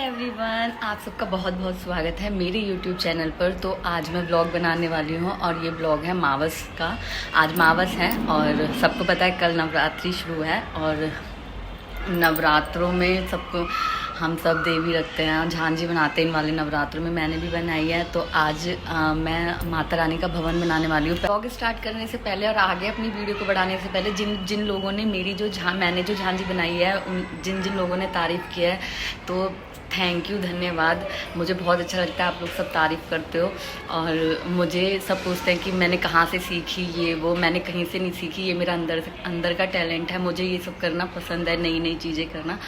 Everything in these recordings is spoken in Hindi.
एवरीवन, आप सबका बहुत बहुत स्वागत है मेरे YouTube चैनल पर। तो आज मैं ब्लॉग बनाने वाली हूँ और ये ब्लॉग है मावस का। आज मावस है और सबको पता है कल नवरात्रि शुरू है और नवरात्रों में सबको हम सब देवी रखते हैं, झांझी बनाते हैं इन वाले नवरात्रों में। मैंने भी बनाई है। तो आज मैं माता रानी का भवन बनाने वाली हूँ। ब्लॉग स्टार्ट करने से पहले और आगे अपनी वीडियो को बढ़ाने से पहले जिन लोगों ने मेरी मैंने जो झांझी बनाई है जिन लोगों ने तारीफ़ किया है तो थैंक यू, धन्यवाद। मुझे बहुत अच्छा लगता है आप लोग सब तारीफ़ करते हो और मुझे सब पूछते हैं कि मैंने कहाँ से सीखी ये वो। मैंने कहीं से नहीं सीखी, ये मेरा अंदर का टैलेंट है। मुझे ये सब करना पसंद है, नई नई चीज़ें करना,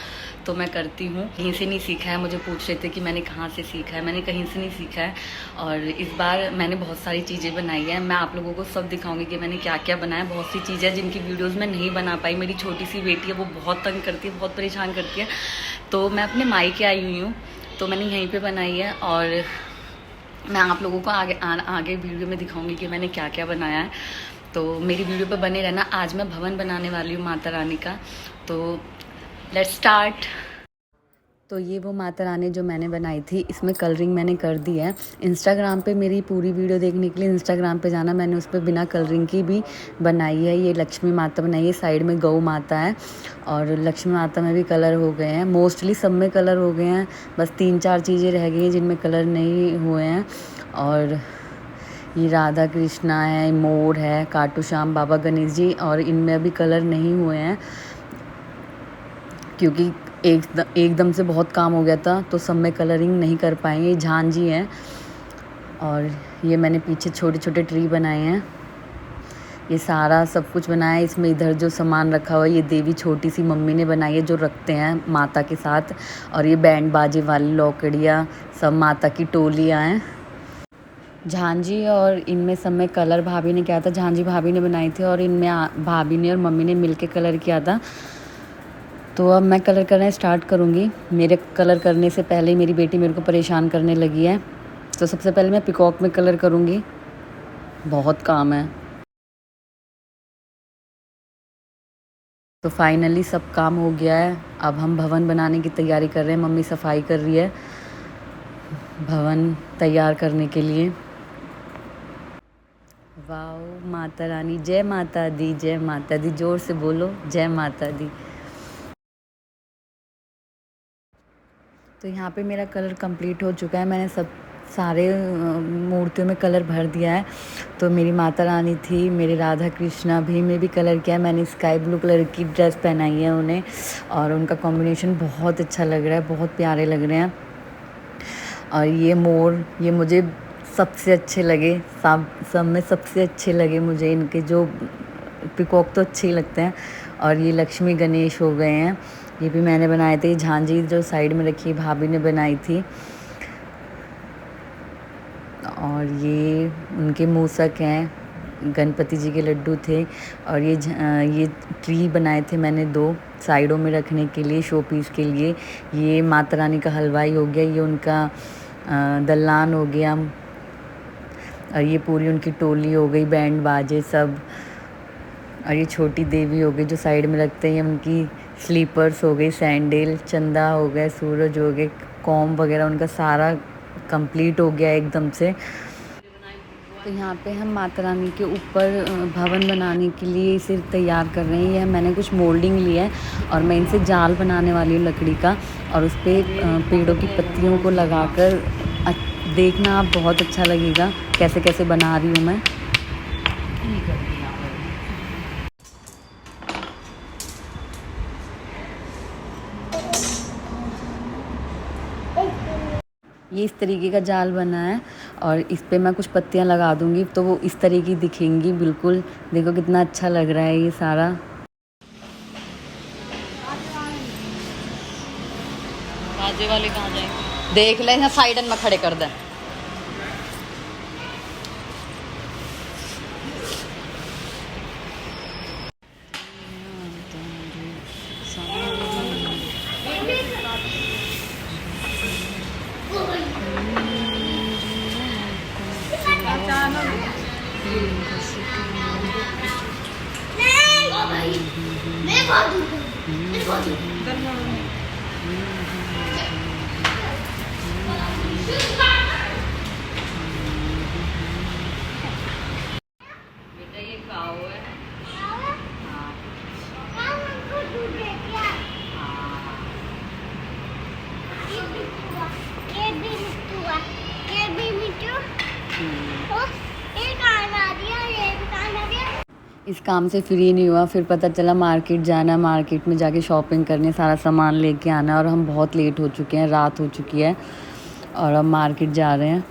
तो मैं करती हूँ। कहीं से नहीं सीखा है। मुझे पूछ रहे थे कि मैंने कहाँ से सीखा है, मैंने कहीं से नहीं सीखा है। और इस बार मैंने बहुत सारी चीज़ें बनाई हैं। मैं आप लोगों को सब दिखाऊंगी कि मैंने क्या क्या बनाया। बहुत सी चीज़ें जिनकी वीडियोज़ में नहीं बना पाई। मेरी छोटी सी बेटी है, वो बहुत तंग करती है, बहुत परेशान करती है। तो मैं अपने मायके आई हुई हूँ, तो मैंने यहीं पे बनाई है और मैं आप लोगों को आगे वीडियो में दिखाऊंगी कि मैंने क्या क्या बनाया है। तो मेरी वीडियो पर बने रहना। आज मैं भवन बनाने वाली हूँ माता रानी का, तो लेट्स स्टार्ट। तो ये वो माता रानी जो मैंने बनाई थी, इसमें कलरिंग मैंने कर दी है। इंस्टाग्राम पे मेरी पूरी वीडियो देखने के लिए इंस्टाग्राम पे जाना, मैंने उस पर बिना कलरिंग की भी बनाई है। ये लक्ष्मी माता बनाई है, साइड में गौ माता है और लक्ष्मी माता में भी कलर हो गए हैं। मोस्टली सब में कलर हो गए हैं, बस 3-4 चीज़ें रह गई हैं जिनमें कलर नहीं हुए हैं। और ये राधा कृष्णा है, मोर है, खाटू श्याम बाबा, गणेश जी, और इनमें अभी कलर नहीं हुए हैं क्योंकि एकदम से बहुत काम हो गया था, तो सब में कलरिंग नहीं कर पाएंगे। ये झांझी है और ये मैंने पीछे छोटे छोटे ट्री बनाए हैं। ये सारा सब कुछ बनाया है। इसमें इधर जो सामान रखा हुआ है ये देवी छोटी सी मम्मी ने बनाई है, जो रखते हैं माता के साथ। और ये बैंड बाजे वाली लौकड़ियाँ, सब माता की टोलियाँ हैं। झांझी और इनमें सब में कलर भाभी ने किया था। झांझी भाभी ने बनाई थी और इनमें भाभी ने और मम्मी ने मिल के कलर किया था। तो अब मैं कलर करना स्टार्ट करूँगी। मेरे कलर करने से पहले ही मेरी बेटी मेरे को परेशान करने लगी है। तो सबसे पहले मैं पिकॉक में कलर करूँगी, बहुत काम है। तो फाइनली सब काम हो गया है। अब हम भवन बनाने की तैयारी कर रहे हैं। मम्मी सफाई कर रही है भवन तैयार करने के लिए। वाओ, माता रानी, जय माता दी, जय माता दी। जोर से बोलो, जय माता दी। तो यहाँ पे मेरा कलर कंप्लीट हो चुका है। मैंने सारे मूर्तियों में कलर भर दिया है। तो मेरी माता रानी थी, मेरे राधा कृष्णा भी में भी कलर किया है। मैंने स्काई ब्लू कलर की ड्रेस पहनाई है उन्हें और उनका कॉम्बिनेशन बहुत अच्छा लग रहा है, बहुत प्यारे लग रहे हैं। और ये मोर, ये मुझे सबसे अच्छे लगे, सब में सबसे अच्छे लगे मुझे इनके। जो पिकॉक तो अच्छे ही लगते हैं। और ये लक्ष्मी गणेश हो गए हैं, ये भी मैंने बनाए थे। झांझी जो साइड में रखी भाभी ने बनाई थी। और ये उनके मूसक हैं, गणपति जी के लड्डू थे। और ये ट्री बनाए थे मैंने 2 साइडों में रखने के लिए, शो पीस के लिए। ये माता रानी का हलवाई हो गया, ये उनका दल्लान हो गया और ये पूरी उनकी टोली हो गई, बैंड बाजे सब। और ये छोटी देवी हो गई जो साइड में रखते हैं, ये उनकी स्लीपर्स हो गई, सैंडल, चंदा हो गए, सूरज हो गए, कॉम वगैरह उनका सारा कंप्लीट हो गया एकदम से। तो यहाँ पे हम माता रानी के ऊपर भवन बनाने के लिए इसे तैयार कर रहे हैं। ये मैंने कुछ मोल्डिंग लिया है और मैं इनसे जाल बनाने वाली हूँ लकड़ी का। और उस पर पेड़ों की पत्तियों को लगाकर देखना आप, बहुत अच्छा लगेगा कैसे कैसे बना रही हूँ मैं। ये इस तरीके का जाल बना है और इस पे मैं कुछ पत्तियां लगा दूंगी तो वो इस तरीके की दिखेंगी बिल्कुल। देखो कितना अच्छा लग रहा है ये सारा। बाजे वाले कहाँ जाएंगे, देख ले, यहाँ साइडन में खड़े कर दे। इस काम से फ्री नहीं हुआ, फिर पता चला मार्केट जाना है, मार्केट में जाके शॉपिंग करनी है, सारा सामान लेके आना है। और हम बहुत लेट हो चुके हैं, रात हो चुकी है और अब मार्केट जा रहे हैं।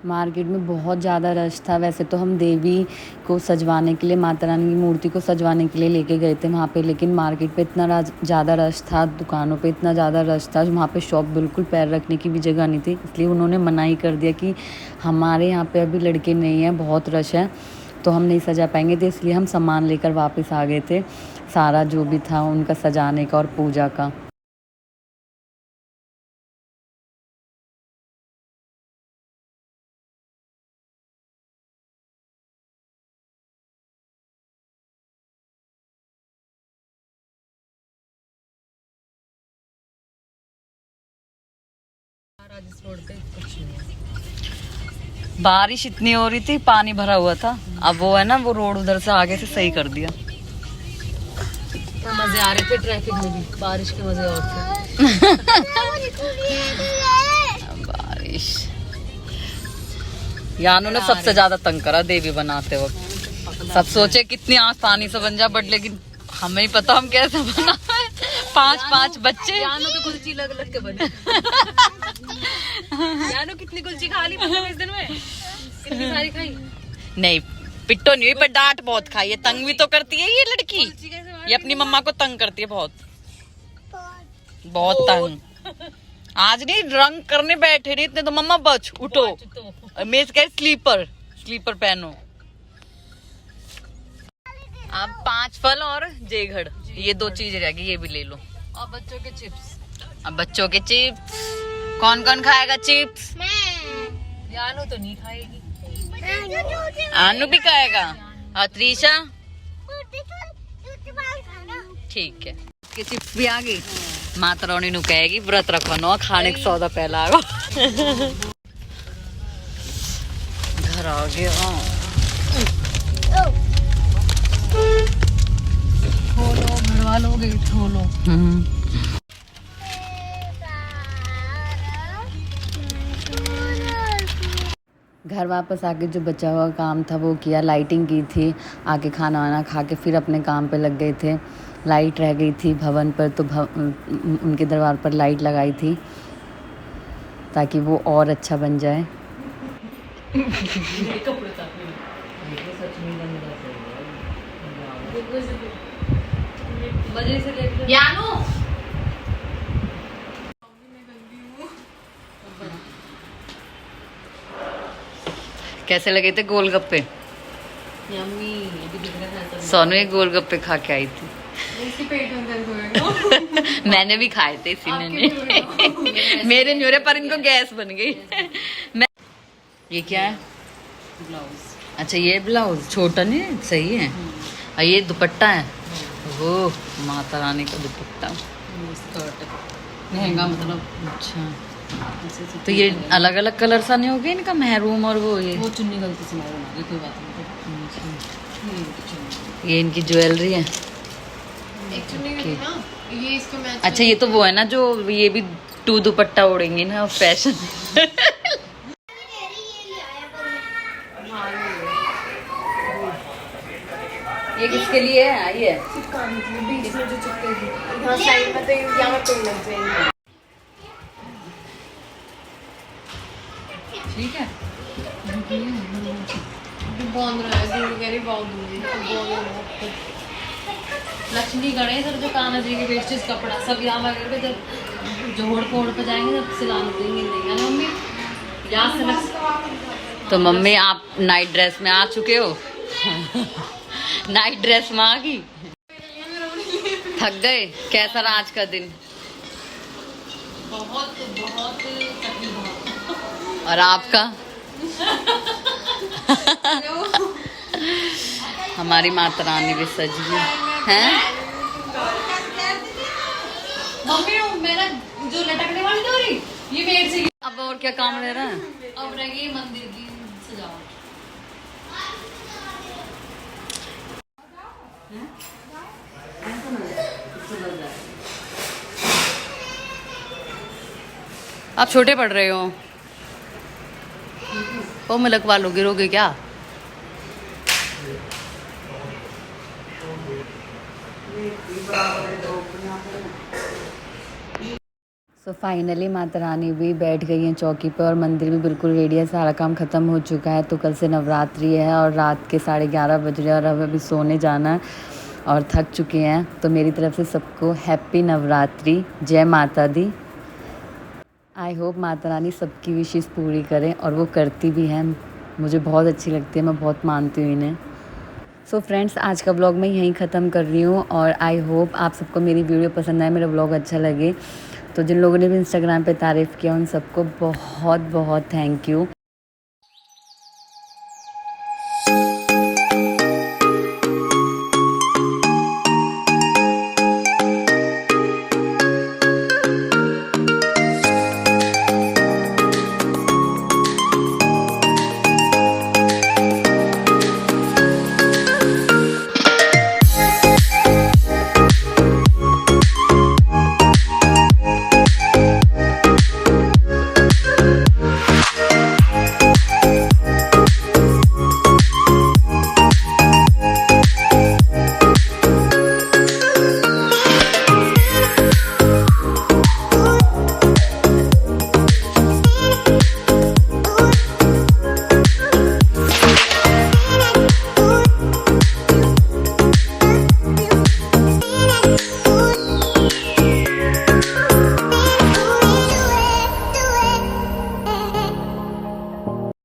मार्केट में बहुत ज़्यादा रश था। वैसे तो हम देवी को सजवाने के लिए, माता रानी की मूर्ति को सजवाने के लिए लेके गए थे वहाँ पे, लेकिन मार्केट पे इतना ज़्यादा रश था, दुकानों पे इतना ज़्यादा रश था, वहाँ पे शॉप बिल्कुल पैर रखने की भी जगह नहीं थी। इसलिए उन्होंने मना ही कर दिया कि हमारे यहाँ पे अभी लड़के नहीं हैं, बहुत रश है, तो हम नहीं सजा पाएंगे। तो इसलिए हम सामान लेकर वापस आ गए थे, सारा जो भी था उनका सजाने का और पूजा का। बारिश इतनी हो रही थी, पानी भरा हुआ था। अब वो है ना, वो रोड उधर से आगे से सही कर दिया। तो मजे आ रहे थे ट्रैफिक में भी, बारिश के मजे और थे। बारिश यानू ने सबसे ज्यादा तंग करा देवी बनाते वक्त। सब सोचे कितनी आसानी से बन जा, बट लेकिन हमें ही पता हम कैसे बना। पांच बच्चे यानू की कुलची अलग अलग के बने। यानू कितनी कुलची खा ली मतलब इस दिन में, कितनी सारी खाई? नहीं, पिट्टो नहीं हुई, पर डांट बहुत खाई है। तंग भी तो करती है ये लड़की, ये अपनी मम्मा को तंग करती है बहुत बहुत तंग। आज नहीं रंग करने बैठे नहीं इतने तो मम्मा बच उठो, मेज कह स्लीपर पहनो। अब 5 फल और जेघड़, ये 2 चीज रह गई, ये भी ले लो। और बच्चों के चिप्स। अब बच्चों के चिप्स, कौन कौन खाएगा चिप्स? यानू तो नहीं खाएगी। आनू भी खाएगा और त्रिशा, ठीक है। के चिप्स भी आ गई। माता रानी नु कहेगी व्रत रखवानो, खाने का सौदा पहला आगो। घर आ गया। खोलो घर वालों, गेट खोलो। घर वापस आके जो बचा हुआ काम था वो किया, लाइटिंग की थी, आके खाना वाना खा के फिर अपने काम पे लग गए थे। लाइट रह गई थी भवन पर, तो उनके दरबार पर लाइट लगाई थी ताकि वो और अच्छा बन जाए। यानू कैसे लगे थे गोलगप्पे? यम्मी, अभी दिख रहा है। सोनू एक गोलगप्पे खा के आई थी। इसके पेट में दर्द होएगा। मैंने भी खाए थे इसीने ने। मेरे नहीं हो रहे, पर इनको गैस बन गई। ये क्या है? ब्लाउज। अच्छा ये ब्लाउज छोटा नहीं है, सही है। और ये दुपट्टा है, वो माता रानी का दुपट्टा। स्कर्ट लहंगा मतलब। अच्छा, तो ये अलग अलग कलर सा नहीं हो गया इनका, महरूम और वो ये? वो चुन्नी गलती से मैं बना दी, कोई बात नहीं। ये इनकी ज्वेलरी है। एक चुन्नी भी थी ना, ये इसको मैच। अच्छा ये तो वो है ना जो ये भी 2 दुपट्टा ओढ़ेंगे ना, फैशन। ये किसके लिए है? ये चिपकाने के लिए, बीच में जो चिपकेगी यहाँ साइड में, तो यहाँ पे लग जाएंगे। ठीक है। बांध रहा है, दूर कह रही बांध दूंगी। लक्ष्मी गणेश और जो कान्हा जी के वेस्टेज कपड़ा सब यहाँ वगैरह पे जब जोड़ फोड़ पे जाएंगे तब सिलाने देंगे, नहीं है ना मम्मी? यहाँ से तो मम्मी आप नाइट ड्रेस में आ चुके हो। नाइट ड्रेस में आ गई। थक गए? कैसा रहा आज का दिन? बहुत बहुत तकलीफ। और आपका? हमारी माता रानी भी सजी है। मम्मी मेरा जो लटकने वाली डोरी, ये मेरे से। अब और क्या काम ले रहा है? अब रह गई मंदिर की सजावट। आप छोटे पढ़ रहे हो? ओ मैं लगवा लो, गिरोगे क्या? सो फाइनली माता रानी भी बैठ गई हैं चौकी पर और मंदिर भी बिल्कुल रेडी है, सारा काम ख़त्म हो चुका है। तो कल से नवरात्रि है और रात के 11:30 बज रहे हैं और हमें अभी सोने जाना है और थक चुके हैं। तो मेरी तरफ से सबको हैप्पी नवरात्रि, जय माता दी। आई होप माता रानी सबकी विशेष पूरी करें और वो करती भी हैं, मुझे बहुत अच्छी लगती है, मैं बहुत मानती हूँ इन्हें। सो फ्रेंड्स, आज का ब्लॉग मैं यहीं ख़त्म कर रही हूँ और आई होप आप सबको मेरी वीडियो पसंद आए, मेरा ब्लॉग अच्छा लगे। तो जिन लोगों ने भी इंस्टाग्राम पे तारीफ़ किया उन सबको बहुत बहुत थैंक यू।